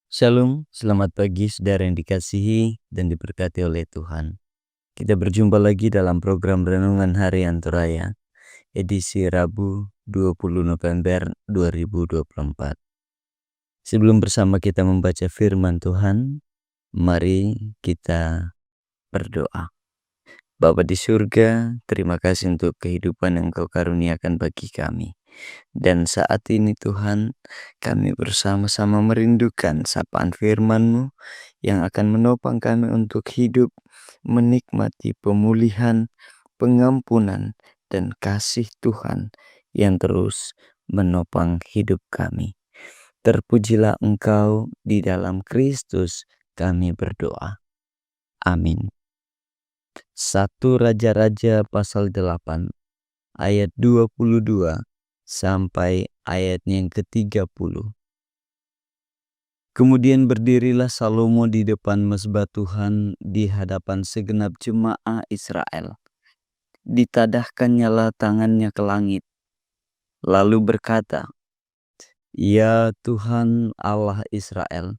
Shalom, selamat pagi saudara yang dikasihi dan diberkati oleh Tuhan. Kita berjumpa lagi dalam program Renungan Harian Toraya, edisi Rabu 20 November 2024. Sebelum bersama kita membaca firman Tuhan, mari kita berdoa. Bapa di surga, terima kasih untuk kehidupan yang Kau karuniakan bagi kami. Dan saat ini Tuhan, kami bersama-sama merindukan sapaan firman-Mu yang akan menopang kami untuk hidup, menikmati pemulihan, pengampunan, dan kasih Tuhan yang terus menopang hidup kami. Terpujilah Engkau di dalam Kristus kami berdoa. Amin. 1 Raja-Raja pasal 8 ayat 22 sampai ayatnya yang ke-30. Kemudian berdirilah Salomo di depan mezbah Tuhan di hadapan segenap jemaah Israel. Ditadahkannyalah tangannya ke langit, lalu berkata, "Ya Tuhan Allah Israel,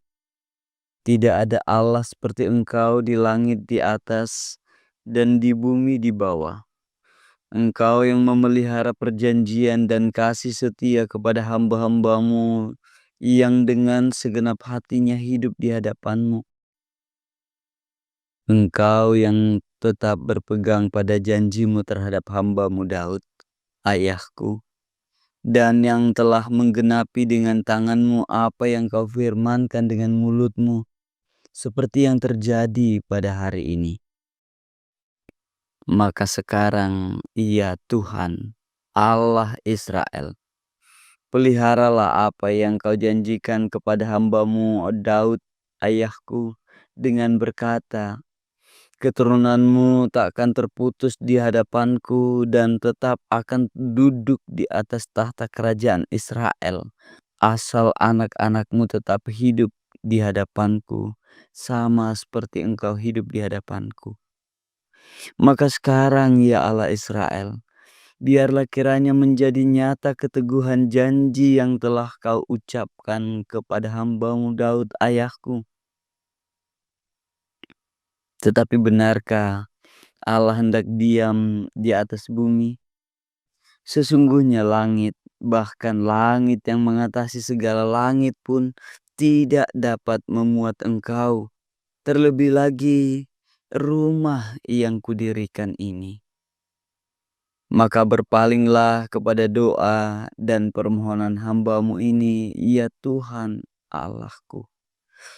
tidak ada Allah seperti Engkau di langit di atas dan di bumi di bawah. Engkau yang memelihara perjanjian dan kasih setia kepada hamba-hamba-Mu yang dengan segenap hatinya hidup di hadapan-Mu. Engkau yang tetap berpegang pada janji-Mu terhadap hamba-Mu Daud, ayahku, dan yang telah menggenapi dengan tangan-Mu apa yang Kau firmankan dengan mulut-Mu, seperti yang terjadi pada hari ini. Maka sekarang, ya Tuhan, Allah Israel, peliharalah apa yang Kau janjikan kepada hamba-Mu Daud, ayahku, dengan berkata, keturunanmu tak akan terputus di hadapanku dan tetap akan duduk di atas tahta kerajaan Israel, asal anak-anakmu tetap hidup di hadapanku, sama seperti Engkau hidup di hadapanku. Maka sekarang, ya Allah Israel, biarlah kiranya menjadi nyata keteguhan janji yang telah Kau ucapkan kepada hamba-Mu Daud ayahku. Tetapi benarkah Allah hendak diam di atas bumi? Sesungguhnya langit, bahkan langit yang mengatasi segala langit pun tidak dapat memuat Engkau. Terlebih lagi rumah yang kudirikan ini. Maka berpalinglah kepada doa dan permohonan hamba-Mu ini, ya Tuhan Allahku.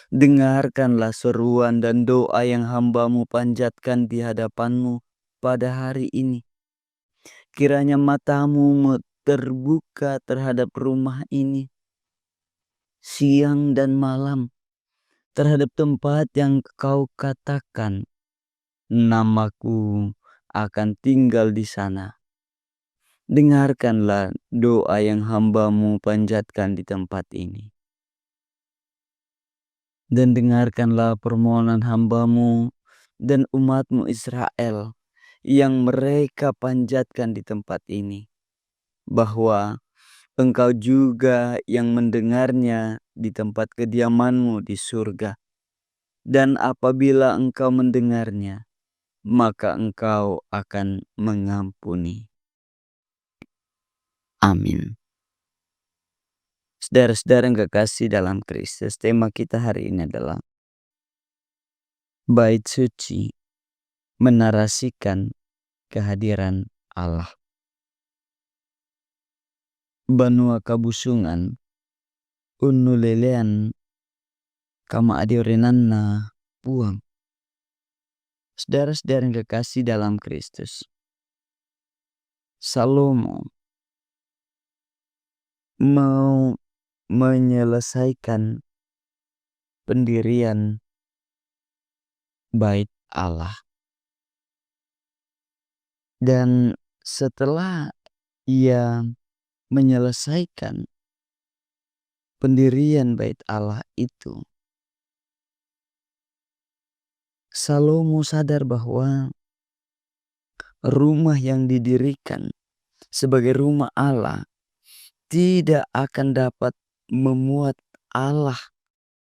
Dengarkanlah seruan dan doa yang hamba-Mu panjatkan di hadapan-Mu pada hari ini. Kiranya mata-Mu terbuka terhadap rumah ini, siang dan malam, terhadap tempat yang Kau katakan, namaku akan tinggal di sana. Dengarkanlah doa yang hamba-Mu panjatkan di tempat ini. Dan dengarkanlah permohonan hamba-Mu dan umat-Mu Israel yang mereka panjatkan di tempat ini. Bahwa Engkau juga yang mendengarnya di tempat kediaman-Mu di surga. Dan apabila Engkau mendengarnya, maka Engkau akan mengampuni. Amin. Saudara-saudara yang kekasih dalam Kristus, tema kita hari ini adalah Bait Suci menarasikan kehadiran Allah. Banua kabusungan, unulelean, kama adiorenanna puang. Saudara-saudara yang kekasih dalam Kristus, Salomo mau menyelesaikan pendirian bait Allah. Dan setelah ia menyelesaikan pendirian bait Allah itu, Salomo sadar bahwa rumah yang didirikan sebagai rumah Allah tidak akan dapat memuat Allah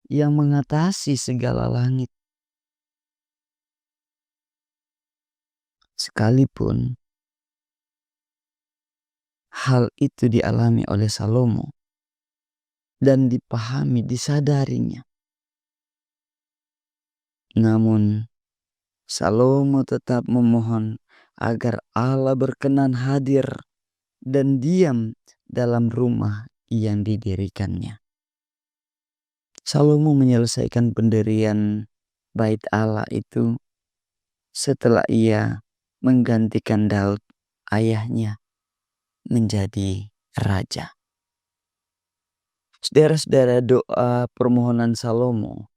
yang mengatasi segala langit. Sekalipun hal itu dialami oleh Salomo dan dipahami, disadarinya, namun Salomo tetap memohon agar Allah berkenan hadir dan diam dalam rumah yang didirikannya. Salomo menyelesaikan pendirian bait Allah itu setelah ia menggantikan Daud ayahnya menjadi raja. Saudara-saudara, doa permohonan Salomo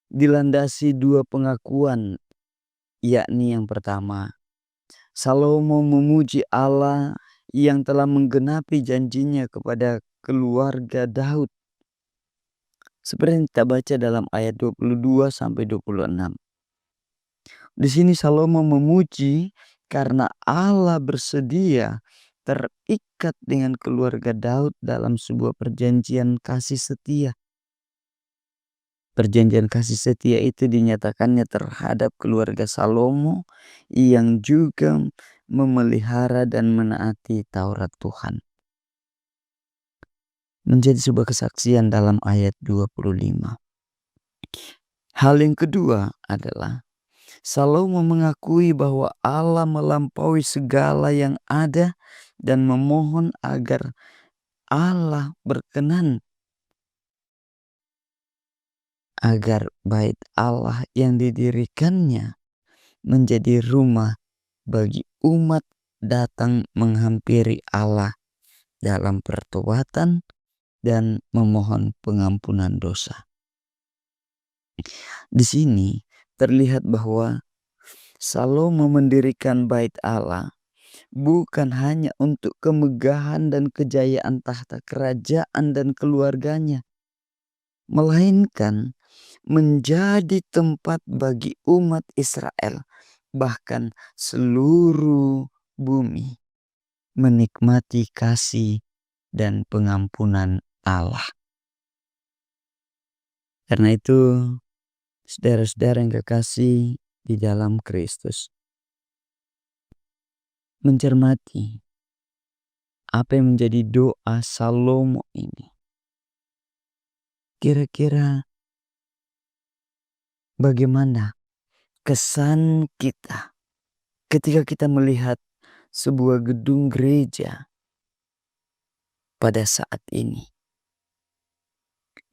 dilandasi dua pengakuan, yakni yang pertama, Salomo memuji Allah yang telah menggenapi janjinya kepada keluarga Daud. Seperti yang kita baca dalam ayat 22 sampai 26. Di sini Salomo memuji karena Allah bersedia terikat dengan keluarga Daud dalam sebuah perjanjian kasih setia. Perjanjian kasih setia itu dinyatakannya terhadap keluarga Salomo yang juga memelihara dan menaati Taurat Tuhan. Menjadi sebuah kesaksian dalam ayat 25. Hal yang kedua adalah Salomo mengakui bahwa Allah melampaui segala yang ada dan memohon agar Allah berkenan agar bait Allah yang didirikannya menjadi rumah bagi umat datang menghampiri Allah dalam pertobatan dan memohon pengampunan dosa. Di sini terlihat bahwa Salomo mendirikan bait Allah bukan hanya untuk kemegahan dan kejayaan tahta kerajaan dan keluarganya, melainkan menjadi tempat bagi umat Israel, bahkan seluruh bumi, menikmati kasih dan pengampunan Allah. Karena itu, saudara-saudara yang kekasih di dalam Kristus, mencermati apa yang menjadi doa Salomo ini. Kira-kira bagaimana kesan kita ketika kita melihat sebuah gedung gereja pada saat ini?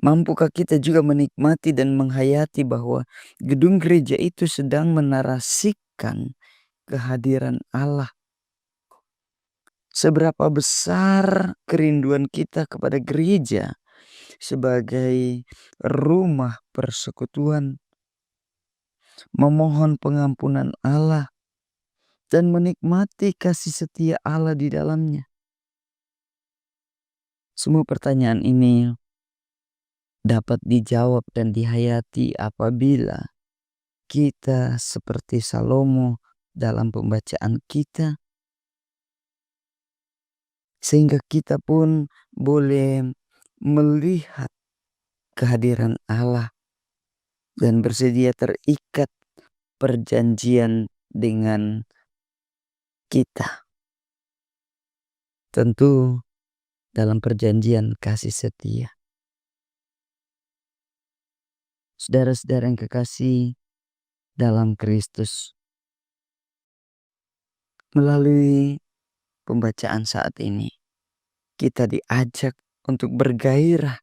Mampukah kita juga menikmati dan menghayati bahwa gedung gereja itu sedang menarasikan kehadiran Allah? Seberapa besar kerinduan kita kepada gereja sebagai rumah persekutuan, memohon pengampunan Allah, dan menikmati kasih setia Allah di dalamnya. Semua pertanyaan ini dapat dijawab dan dihayati apabila kita seperti Salomo dalam pembacaan kita, sehingga kita pun boleh melihat kehadiran Allah dan bersedia terikat perjanjian dengan kita. Tentu dalam perjanjian kasih setia. Saudara-saudara yang kekasih dalam Kristus, melalui pembacaan saat ini, kita diajak untuk bergairah,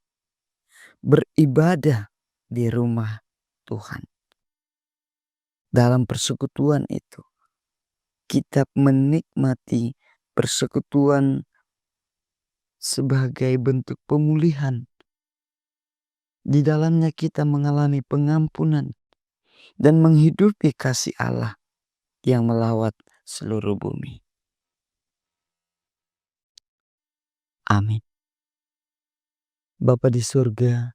beribadah di rumah Tuhan. Dalam persekutuan itu, kita menikmati persekutuan sebagai bentuk pemulihan. Di dalamnya kita mengalami pengampunan dan menghidupi kasih Allah yang melawat seluruh bumi. Amin. Bapa di surga,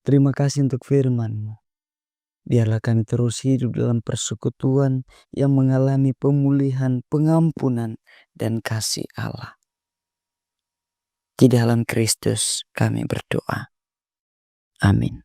terima kasih untuk firman-Mu. Biarlah kami terus hidup dalam persekutuan yang mengalami pemulihan, pengampunan, dan kasih Allah. Di dalam Kristus kami berdoa. Amin.